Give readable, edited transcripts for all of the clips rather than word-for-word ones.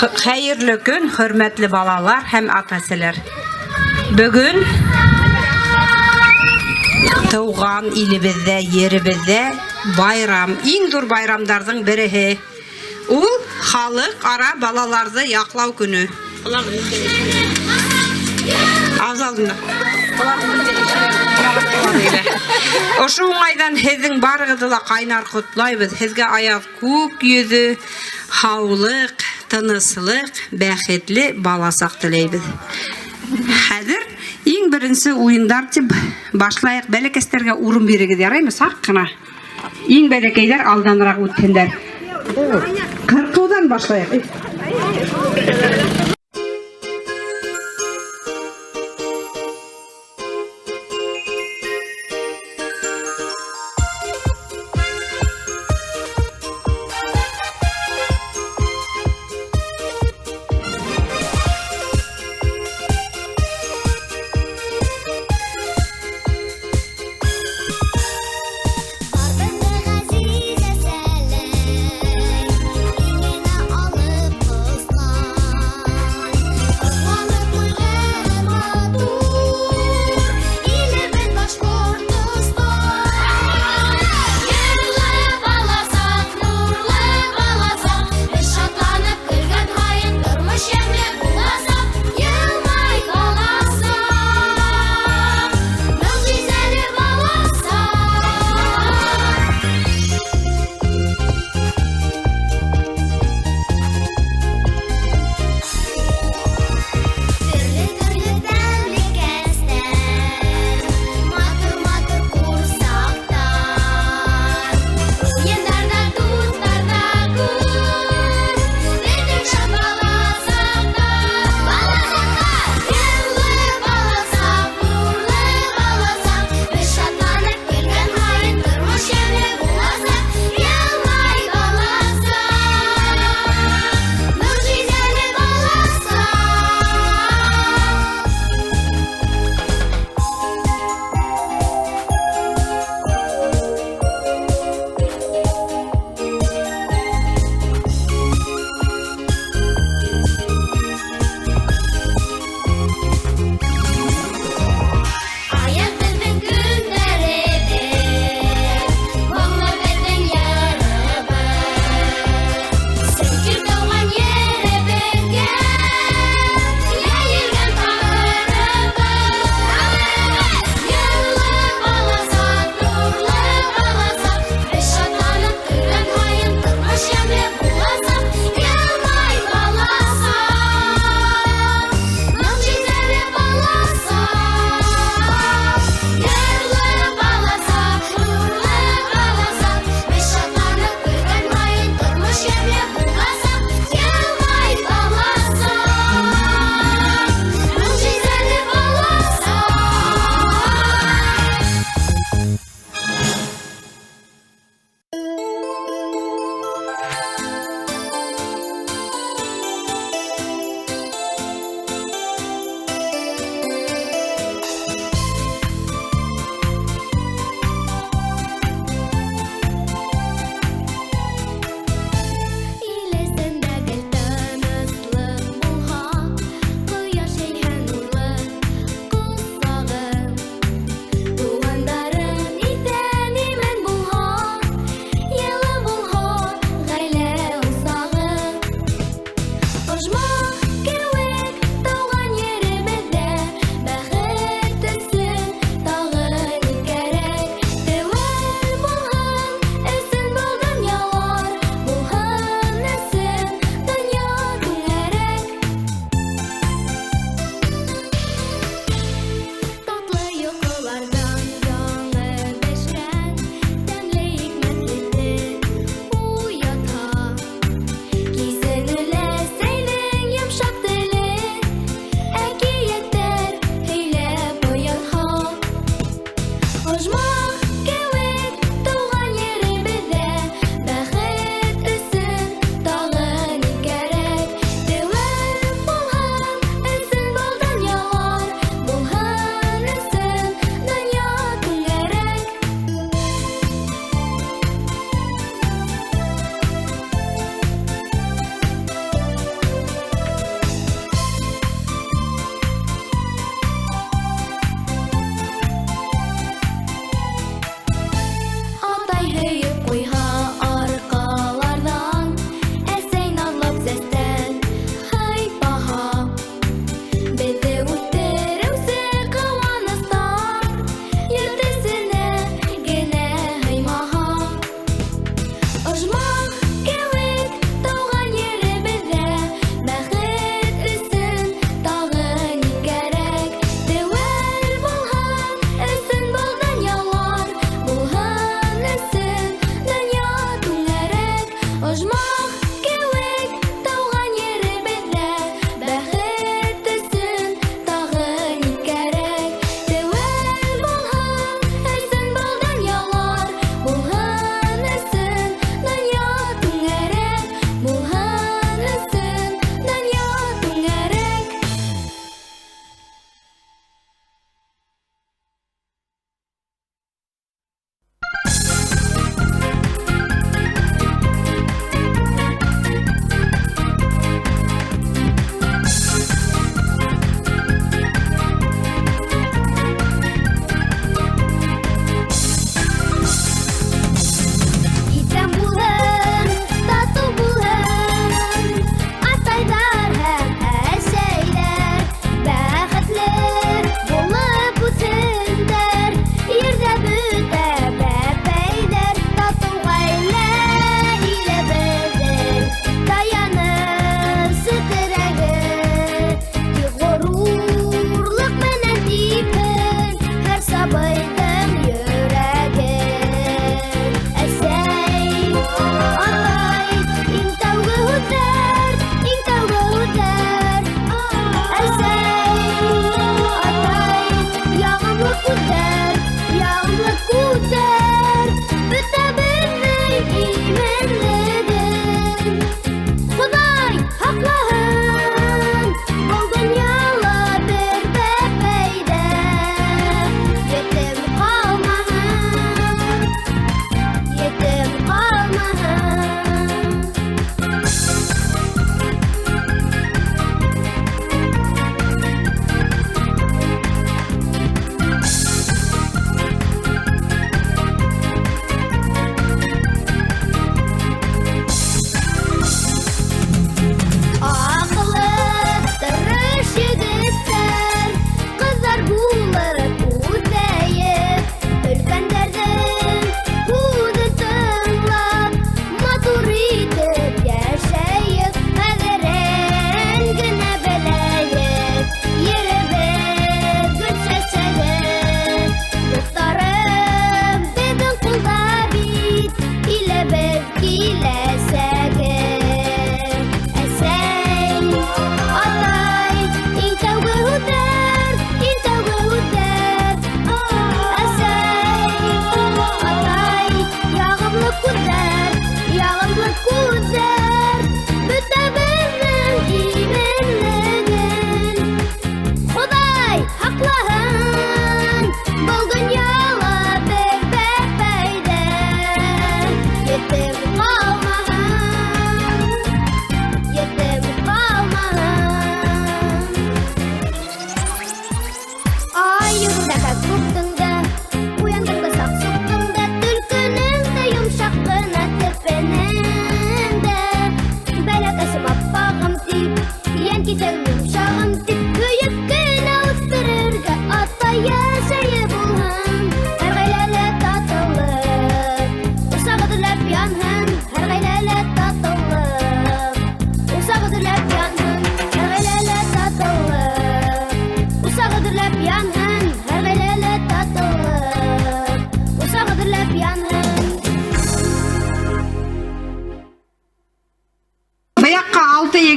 Hayırlı gün, hürmetli balalar hem atasiler. Bugün tuğan ilibizde, yeribizde bayram, indur bayramlardan biri. Ул халық ара балаларды яқлау күні. Азалында. Ошу оңайдан хездің барғыдыла қайнар құтлайбыз. Хезге аяз көк yüzü, хаулық, тыныслық, бәхетлі баласақ тілейбіз. Хәзір ең бірінші ойындар деп башлайық. Бәлекестерге урын берегіз яраймы сарқына. Ең бәлекейлер алданырақ өткендер. Қырқудан башлайық.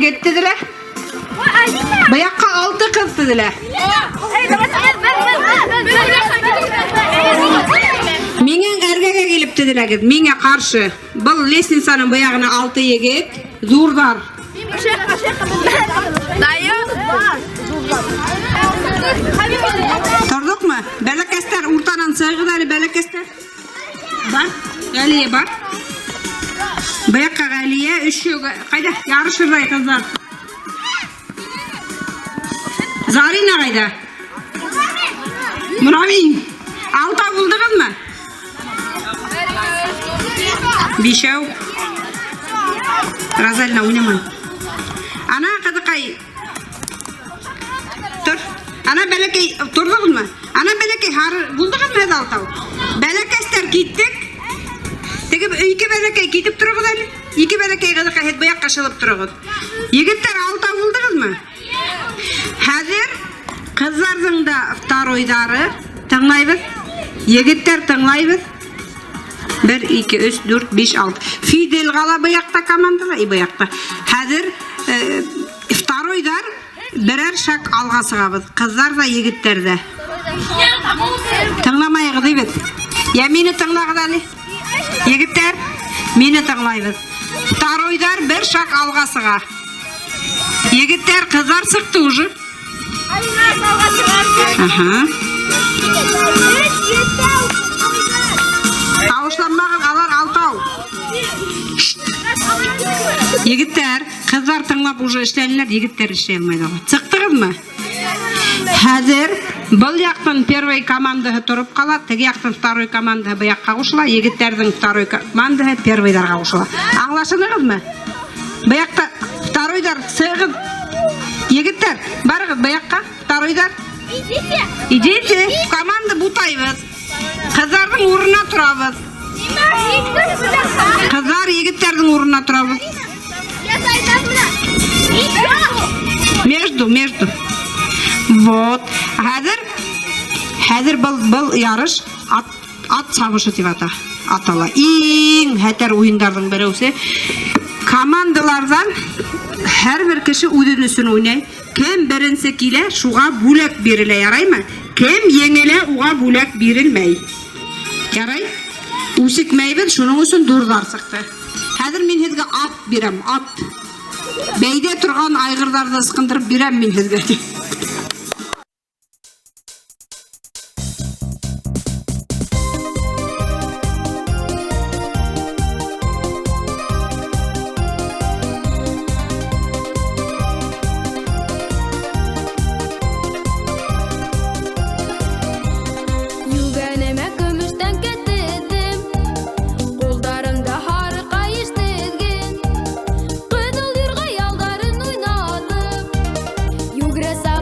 егет dediler. Bayakka 6 kız dediler. Менен эргеге келип dediler kız. Mene karşı. Бұл лестницаның баягына 6 егет. Зурдар. Тұрдық мы? Бәләкестер уртанан сығыдары бәләкестер. Бар. Ғалия бар. Баяққа Ғалия. Үшеуі. Қайда? Ярышырдай қыздар. Зарина қайда? Мұрамин. 6 бұлдығыз мы? 5. Разалина ойнаман. Ана қадықай. Тұр. Ана бәләкей тұрдығыз мы? Ана бәләкей бұлдығыз мы еді 6? Бәләкестер кеттік. Теге 2 бәләкей кетіп тұрғыз әлі? 2 бәләкей қадықай хет баяққа шылып тұрғыз. Егеттер 6 бұлдығыз мы? Хәзір қыздардың да второйдары тыңлайбыз. Егеттер тыңлайбыз. 1, 2, 3, 4, 5, 6. Фидел қала баяқта командада, баяқта. Хәзір второйдар бірер шак алға сығабыз. Қыздар да, егеттер де. Тыңламайығы дейбіз. Я мені тыңлағыз әлі. Егеттер, мені тыңлайбыз. Второйдар бір шак алға сыға. Егеттер, қыздар сықты уже. Тауышланмағыз, алар 6. Егеттер, қыздар тыңлап уже іштелілер, егеттер іште алмайды. Сықтығыз мы? Хәзір бұл яқтың первой командаға тұрып қалады, теге яқтың второй командаға баяққа қошыла, егеттердің второй командаға первойдарға қошыла. Аңлашынығыз мы? Баяқта второйдар сығыз. Егеттер, барығыз баяққа, второйдар. Идете, команда бұтайбыз. Қыздардың орнына тұрабыз. Қыздар егеттердің орнына тұрабыз. Между. Вот. Хәзір бұл ярыш ат сабышы деп атала. Ең хәтер ойындардың бірі өсе. Командалардан әр бір кіші өдінісін ойнай. Кем бірінсі келе, шуға бөлек беріле, ярай ма? Кем еңеле, уға бөлек берілмей. Ярай? Үсік мәйбін, шының үшін дұрдар сықты. Хәзір мен хезге ат берем, ат. Бәйде тұрған айғырдарды сықындырып берем мен хезге. Regresa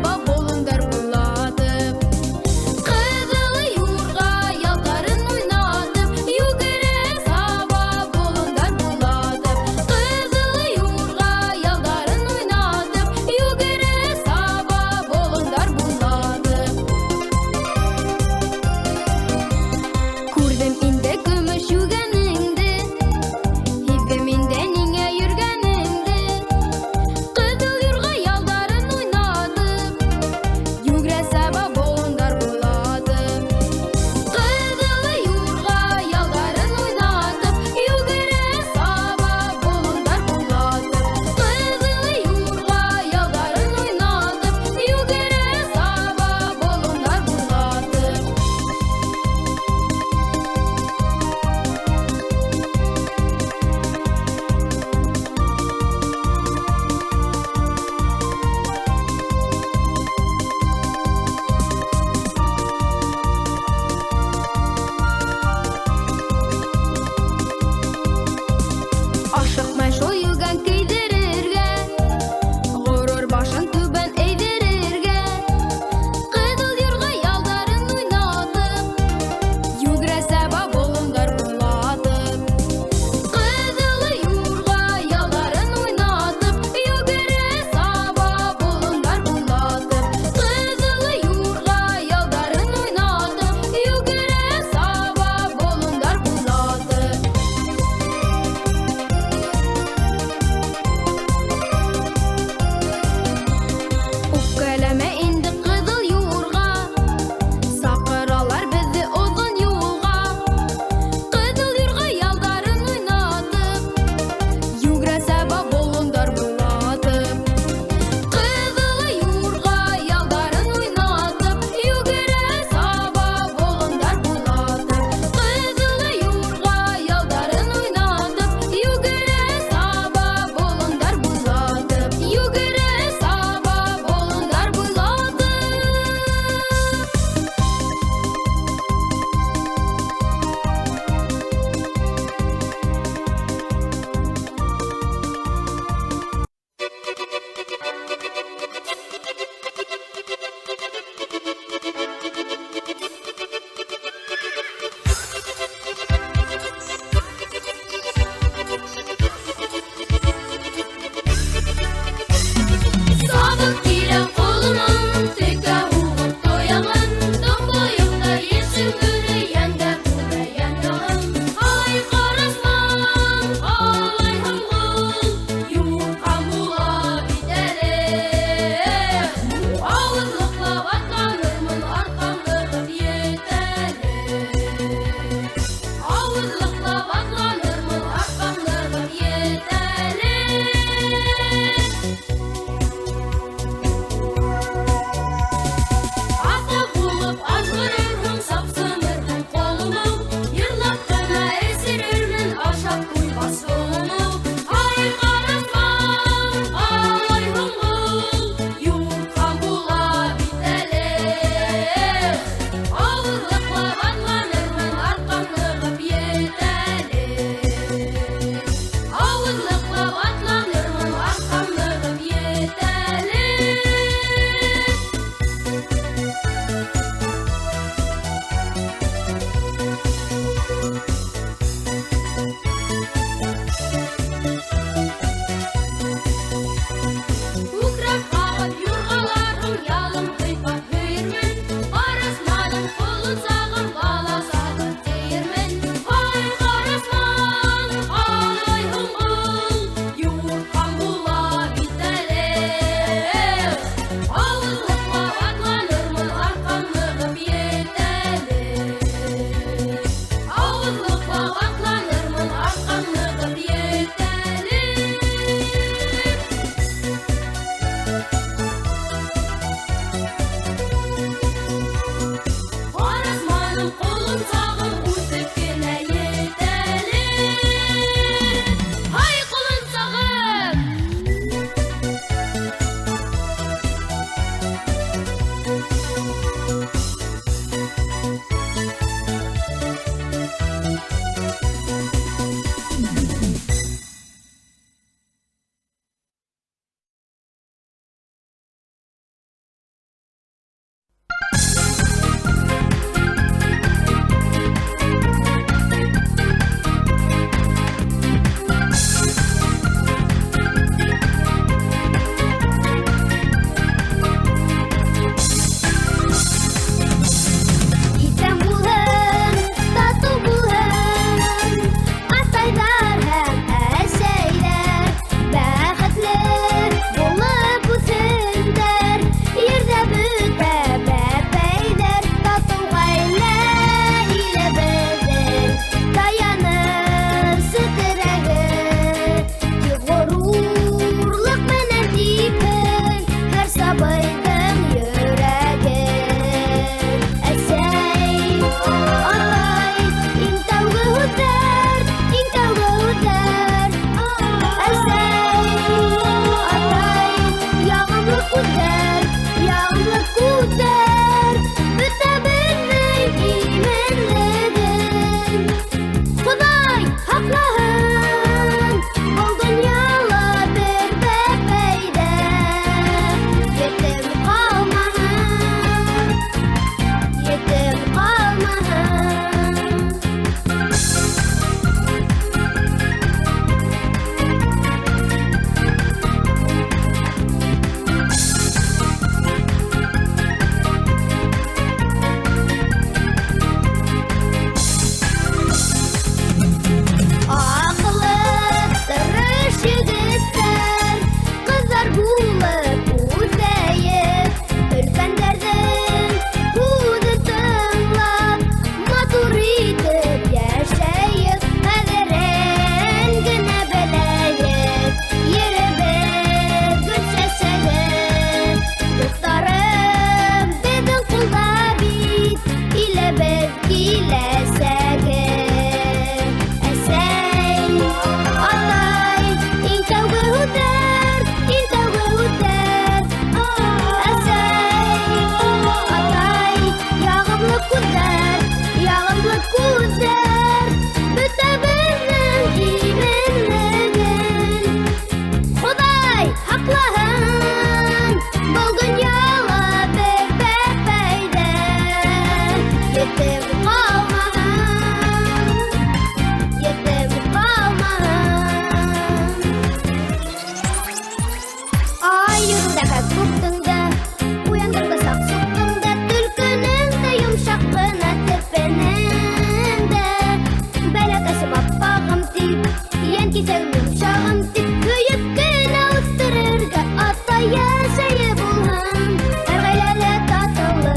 Yen kitevim çağım tip kıyıp gene uttırır da ataya şeyi bulhan her gaylele tatlı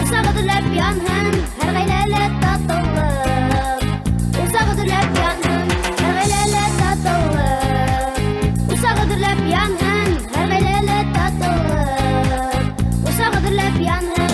usağıdırlar yanhan her gaylele tatlı usağıdırlar yanhan her gaylele tatlı usağıdırlar yanhan her gaylele tatlı usağıdırlar yanhan.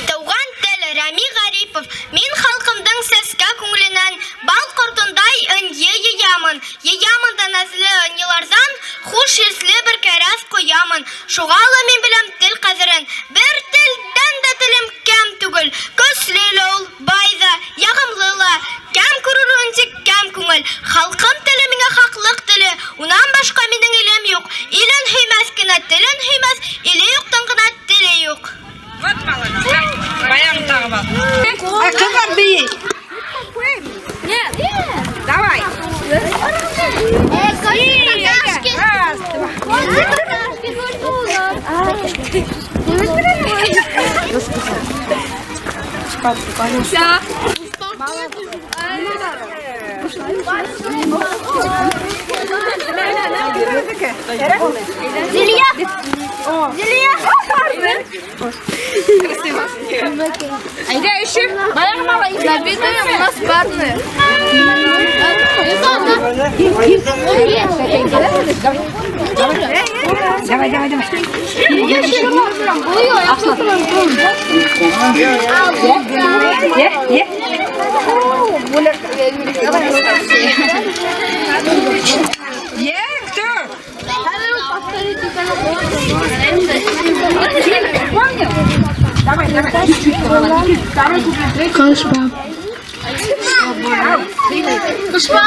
Туған тіл Рами Ғарипов. Мен халқымдың сәске көңілінен бал құртындай үнге еямын. Еямын нәзілі үнелардан хуш еслі бір кәрәс қоямын. Шуғалы мен білем тіл қадірін. Бір тілден де тілім кәм түгіл. Көслелі ол байда, яғымлылы. Кәм көрір үнсік кәм көңіл. Халқым тілі меңе хақлық тілі. Унан башқа менің илем yok. Илін хүймәс кіна, тілін хүймәс. Илі юқтың қына тілі yok. Вот молодец. Баян тағы бар. Қыздар бейі. Нет. Давай. Зелья. Зелья. Айда еще. Баяғы мала изобидуем, у нас парные. Давай, давай, давай. Кто? Давай, давай. Кошма. Кошма,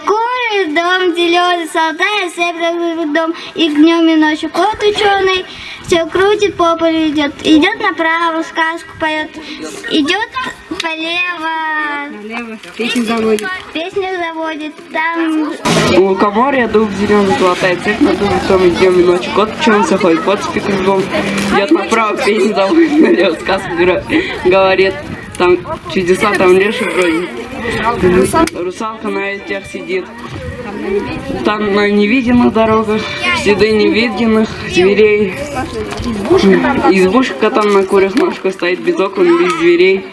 Куры, дом зеленый, солдат, северный дом, и днем и ночью кот ученый, все крутит, по полю идет, идет направо, сказку поет, идет полево, Песню заводит. песню заводит, там У лукоморья дуб зеленый, золотая цепь на дубе, в том и днем и ночью. Кот ученый ходит, кот спит кругом, идет направо, песню заводит, налево, сказку говорит, там чудеса, там леший бродит. Русалка на ветях сидит. Там на невидимых дорогах, следы невидимых зверей. Избушка там на курях ножках стоит, без окон, без дверей.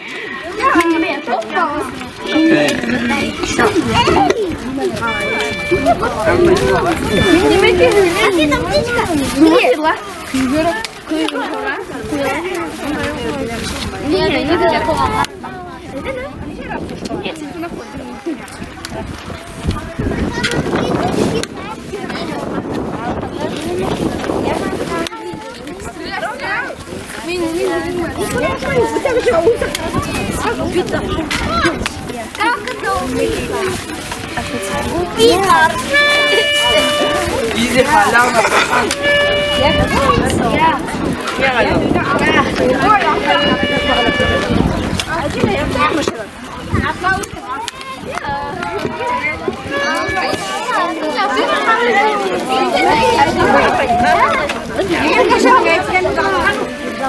Изи халява.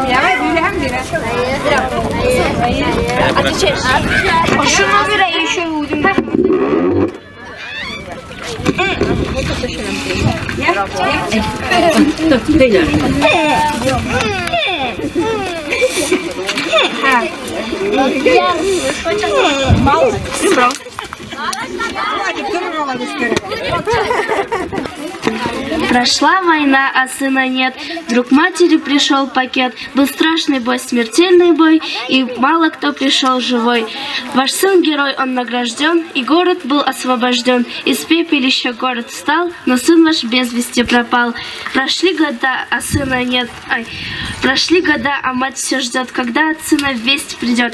Ja, Şunu bire еще удим. Прошла война, а сына нет. Вдруг матери пришел пакет. Был страшный бой, смертельный бой, и мало кто пришел живой. Ваш сын герой, он награжден, и город был освобожден. Из пепелища город встал, но сын ваш без вести пропал. Прошли года, а сына нет. Прошли года, а мать все ждет, когда от сына весть придет.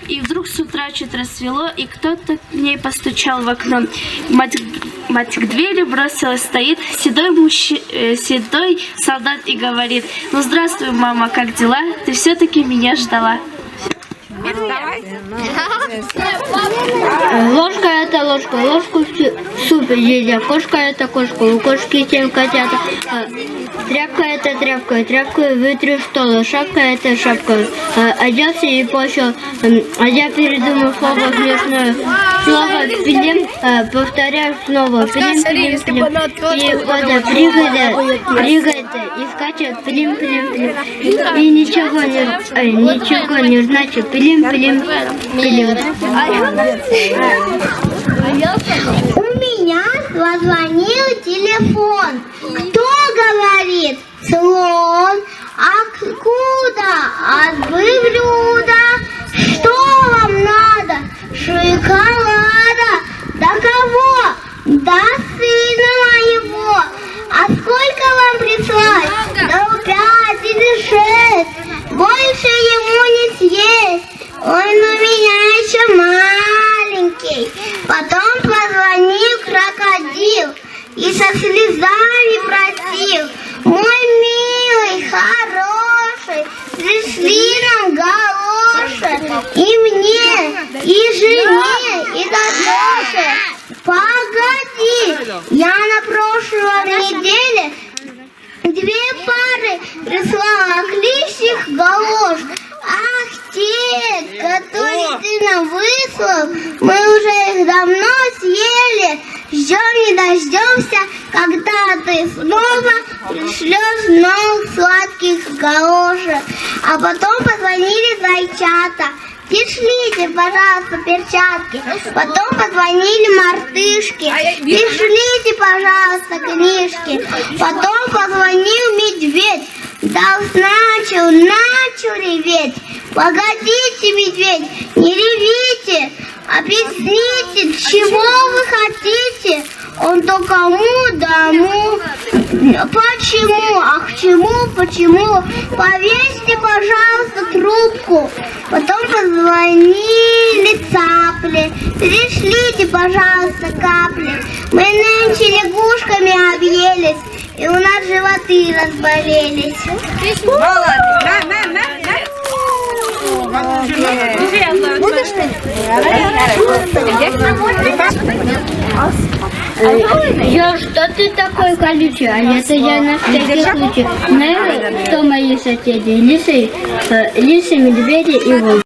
И вдруг с утра чуть рассвело, и кто-то к ней постучал в окно. Мать к двери бросилась, стоит седой солдат и говорит: ну здравствуй, мама, как дела? Ты все-таки меня ждала. Ложка это ложка, ложку в суп едят. Кошка это кошка, у кошки 7 котят. Тряпка это тряпка, тряпку вытрю стол. Шапка это шапка, оделся и пошел. А я передумал слово смешное. Слово пилим, повторяю снова. Пилим, пилим, пилим. И вода прыгает и скачет. Пилим, пилим, пилим. И ничего не значит. Пилим, пилим, пилим. У меня позвонил телефон. Кто говорит? Слон. Откуда? От блюда. Что вам надо? Шоколада. До кого? До сына моего. А сколько вам прислать? До 5 или 6. Больше ему не съесть. Он у меня еще маленький. Потом позвонил крокодил и со слезами просил: мой милый, хороший, пришли нам галоши и мне, и жене, и Татоше. Погоди, я на прошлой неделе 2 пары прислала клещих галош. Ах, те, которые ты нам выслал, мы уже их давно съели. Ждем не дождемся, когда ты снова пришлешь новых сладких галошек. А потом позвонили зайчата: пришлите, пожалуйста, перчатки. Потом позвонили мартышки: пришлите, пожалуйста, книжки. Потом позвонил медведь: да начал реветь. Погодите, медведь, не ревите, объясните, чего вы хотите. Он то кому, дому, почему, а к чему, почему. Повесьте, пожалуйста, трубку. Потом позвонили цапли: пришлите, пожалуйста, капли. Мы нынче лягушками объелись, и у нас животы разболелись. Ёж, что ты такой колючий? А это я на всякий случай. Знаешь, кто мои соседи? Лисы, медведи и волки.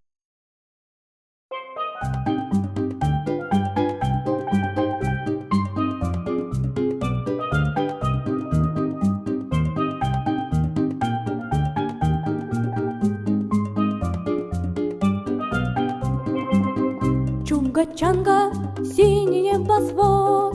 Чунга-чанга, синий небосвод.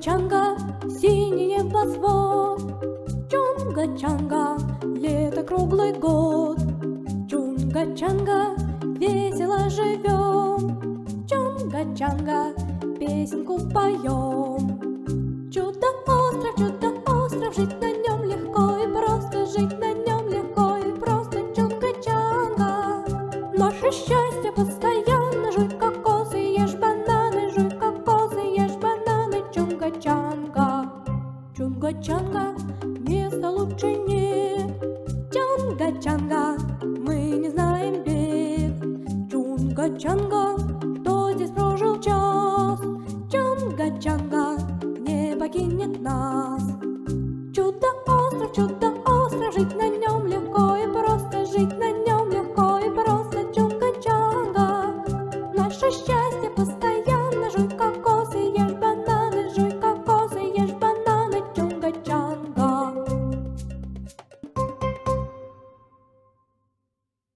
Чунга-чанга, синий небосвод. Чунга-чанга, лето круглый год. Чунга-чанга, весело живем. Чунга-чанга, песенку поем. Чудо-остров, жить на нем легко и просто. Жить на нем легко и просто. Чунга-чанга, наше счастье постоянно. Жуй кокосы, ешь бананы. Жуй кокосы, ешь бананы. Чунга-чанга, чунга-чанга, места лучше нет. Чунга-чанга, мы не знаем бед. Чунга-чанга, кто здесь прожил час? Чунга-чанга не покинет нас.